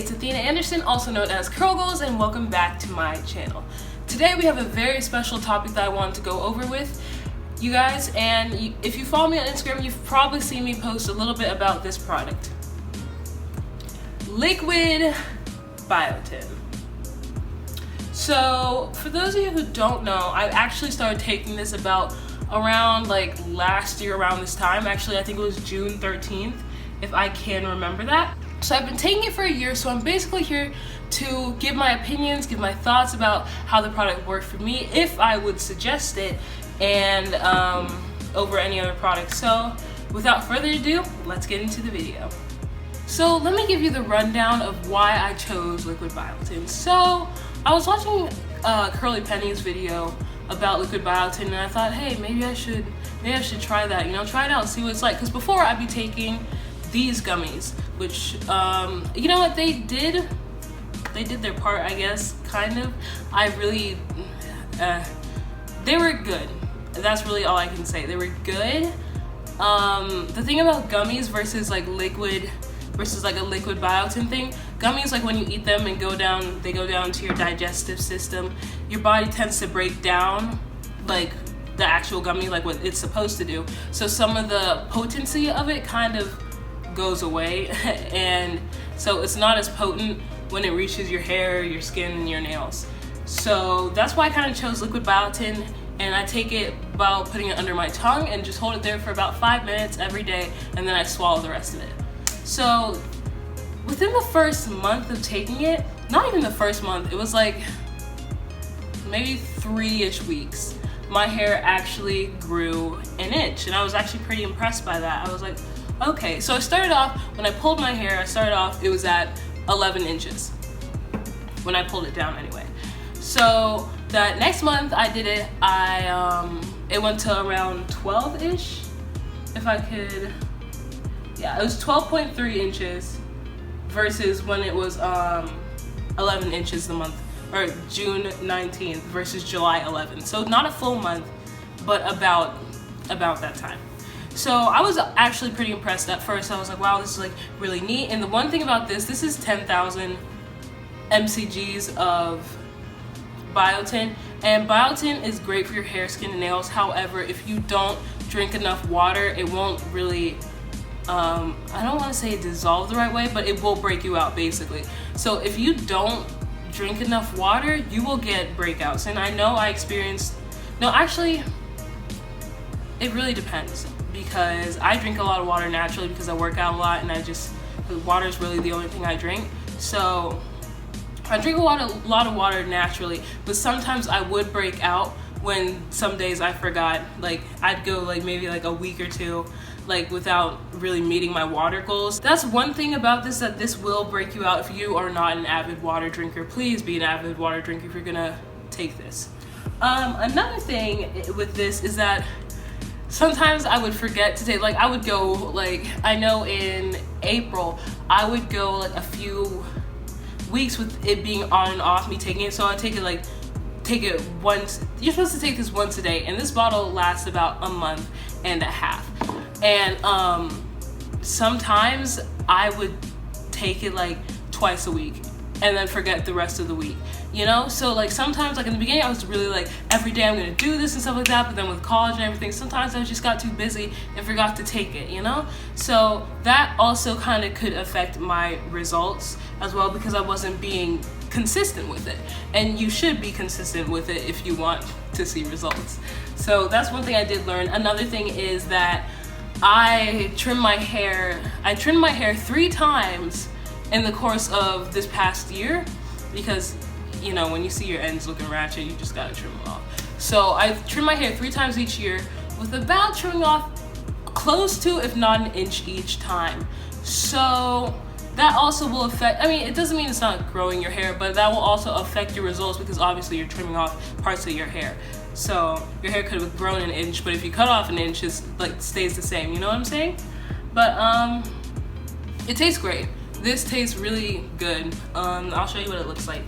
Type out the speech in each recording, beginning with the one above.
it's Athena Anderson, also known as Curl Goals, and welcome back to my channel. Today we have a very special topic that I wanted to go over with you guys, and if you follow me on Instagram, you've probably seen me post a little bit about this product. Liquid Biotin. So, for those of you who don't know, I actually started taking this about around like last year around this time. Actually, I think it was June 13th, if I can remember that. So I've been taking it for a year, so I'm basically here to give my opinions, give my thoughts about how the product worked for me, if I would suggest it, and over any other product. So without further ado, let's get into the video. So let me give you the rundown of why I chose Liquid Biotin. So I was watching Curly Penny's video about Liquid Biotin, and I thought, hey, maybe I should try that, try it out and see what it's like. Because before, I'd be taking these gummies, which you know what, they did their part, I guess, kind of. They were good. That's really all I can say. They were good. The thing about gummies versus like liquid versus like a Liquid Biotin thing, gummies, like when you eat them and they go down to your digestive system, your body tends to break down like the actual gummy, like what it's supposed to do. So some of the potency of it kind of goes away, and so it's not as potent when it reaches your hair, your skin, and your nails. So that's why I kind of chose Liquid Biotin, and I take it while putting it under my tongue and just hold it there for about 5 minutes every day, and then I swallow the rest of it. So within the first month of taking it, not even the first month, it was like maybe 3-ish weeks, my hair actually grew an inch, and I was actually pretty impressed by that. I was like, okay. So I started off, when I pulled my hair, it was at 11 inches when I pulled it down anyway. So that next month I did it, it went to around 12-ish, if I could. Yeah, it was 12.3 inches versus when it was 11 inches the month, or June 19th versus July 11th. So not a full month, but about that time. So I was actually pretty impressed at first. I was like, wow, this is like really neat. And the one thing about this is 10,000 mcgs of biotin, and biotin is great for your hair, skin, and nails. However, if you don't drink enough water, it won't really I don't want to say dissolve the right way, but it will break you out basically. So if you don't drink enough water, you will get breakouts. And I know I experienced, no, actually it really depends, because I drink a lot of water naturally because I work out a lot, and water is really the only thing I drink. So I drink a lot of water naturally, but sometimes I would break out when some days I forgot. Like I'd go like maybe like a week or two like without really meeting my water goals. That's one thing about this, that this will break you out if you are not an avid water drinker. Please be an avid water drinker if you're gonna take this. Another thing with this is that sometimes I would forget to take, like I would go, like I know in April I would go like a few weeks with it being on and off me taking it. So I take it once. You're supposed to take this once a day, and this bottle lasts about a month and a half. And sometimes I would take it like twice a week and then forget the rest of the week, so like sometimes, like in the beginning, I was really like every day I'm gonna do this and stuff like that, but then with college and everything, sometimes I just got too busy and forgot to take it, so that also kind of could affect my results as well, because I wasn't being consistent with it, and you should be consistent with it if you want to see results. So that's one thing I did learn. Another thing is that I trimmed my hair 3 times in the course of this past year, because when you see your ends looking ratchet, you just gotta trim them off. So I've trimmed my hair 3 times each year, with about trimming off close to, if not an inch each time. So that also will affect, it doesn't mean it's not growing your hair, but that will also affect your results, because obviously you're trimming off parts of your hair. So your hair could have grown an inch, but if you cut off an inch, it like stays the same, you know what I'm saying? But it tastes great. This tastes really good. I'll show you what it looks like.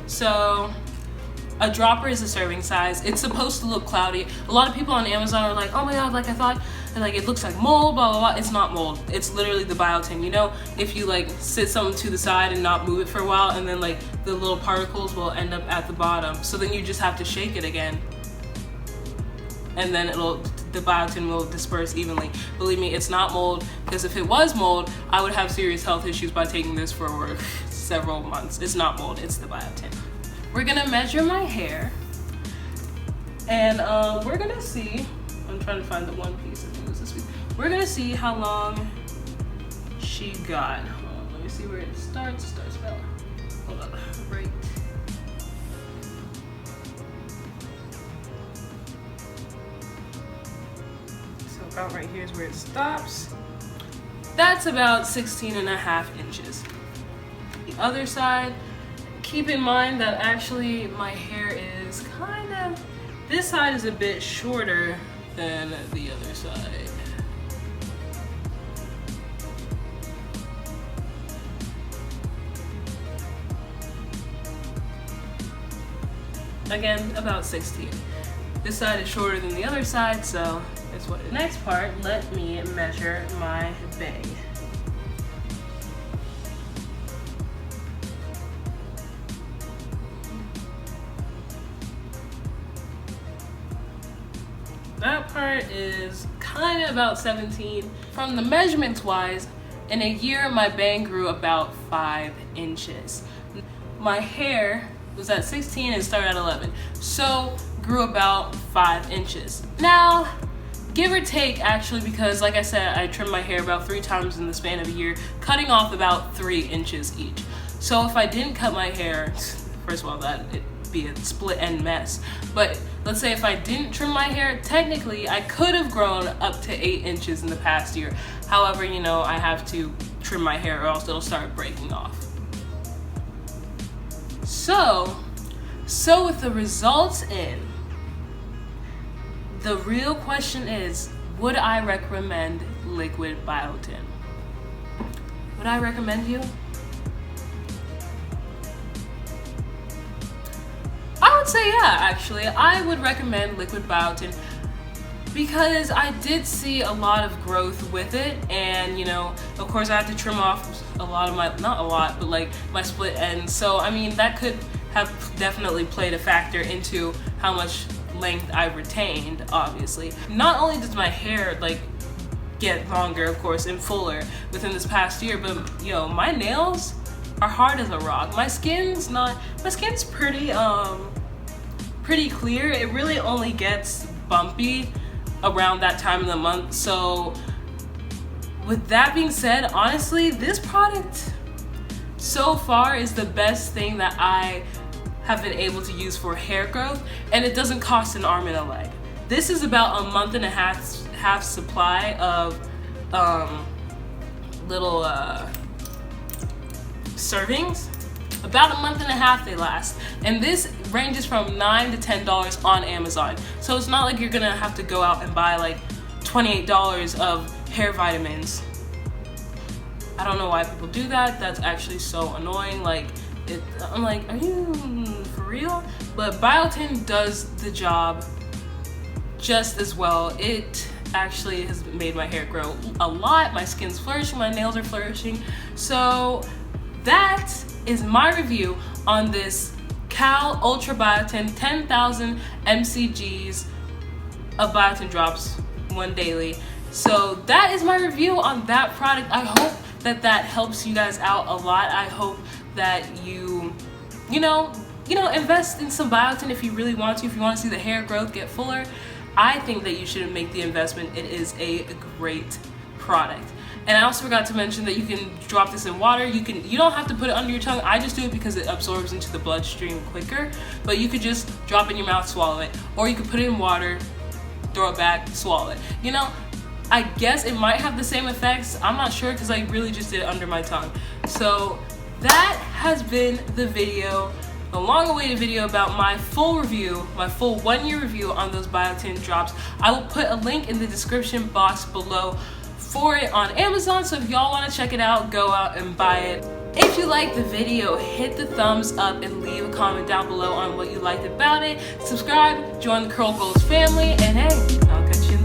So A dropper is a serving size. It's supposed to look cloudy. A lot of people on Amazon are like, oh my god, like I thought, like it looks like mold, blah, blah, blah. It's not mold. It's literally the biotin. You know, if you like sit something to the side and not move it for a while, and then like the little particles will end up at the bottom. So then you just have to shake it again. And then the biotin will disperse evenly. Believe me, it's not mold, because if it was mold, I would have serious health issues by taking this for several months. It's not mold, it's the biotin. We're gonna measure my hair, and we're gonna see, I'm trying to find the one piece, I think it was this piece. We're gonna see how long she got. Hold on, let me see where it starts. Starts about, hold on, right. So about right here is where it stops. That's about 16.5 inches. The other side, keep in mind that actually my hair is kind of, this side is a bit shorter than the other side. Again, about 16. This side is shorter than the other side, so that's what it is. Next part, let me measure my bang. That part is kind of about 17. From the measurements wise, in a year my bang grew about 5 inches. My hair was at 16 and started at 11, so grew about 5 inches. Now, give or take actually, because like I said, I trimmed my hair about 3 times in the span of a year, cutting off about 3 inches each. So if I didn't cut my hair, first of all, it'd be a split end mess. But let's say if I didn't trim my hair, technically I could have grown up to 8 inches in the past year. However, you know, I have to trim my hair or else it'll start breaking off. So with the results in, the real question is, would I recommend Liquid Biotin? Would I recommend you? I would say yeah, actually. I would recommend Liquid Biotin because I did see a lot of growth with it, and you know, of course I had to trim off a lot of my, not a lot, but like my split ends. So I mean, that could have definitely played a factor into how much length I retained, obviously. Not only does my hair like get longer, of course, and fuller within this past year, but yo, my nails are hard as a rock. My skin's pretty clear. It really only gets bumpy around that time of the month. So with that being said, honestly, this product so far is the best thing that I have been able to use for hair growth, and it doesn't cost an arm and a leg. This is about a month and a half supply of little servings. About a month and a half they last, and this ranges from $9 to $10 on Amazon. So it's not like you're gonna have to go out and buy like $28 of hair vitamins. I don't know why people do that. That's actually so annoying. Like, I'm like, are you for real? But biotin does the job just as well. It actually has made my hair grow a lot. My skin's flourishing, my nails are flourishing. So that is my review on this Cal Ultra Biotin 10,000 mcgs of biotin drops, one daily. So that is my review on that product. I hope that helps you guys out a lot. I hope that you know, invest in some biotin if you really want to. If you want to see the hair growth get fuller, I think that you should make the investment. It is a great product. And I also forgot to mention that you can drop this in water. You don't have to put it under your tongue. I just do it because it absorbs into the bloodstream quicker. But you could just drop it in your mouth, swallow it. Or you could put it in water, throw it back, swallow it. You know, I guess it might have the same effects. I'm not sure because I really just did it under my tongue. So that has been the video, a long-awaited video about my full review, my full 1-year review on those biotin drops. I will put a link in the description box below for it on Amazon, so if y'all want to check it out, go out and buy it. If you liked the video, hit the thumbs up and leave a comment down below on what you liked about it. Subscribe, join the Curl Goals family, and hey, I'll catch you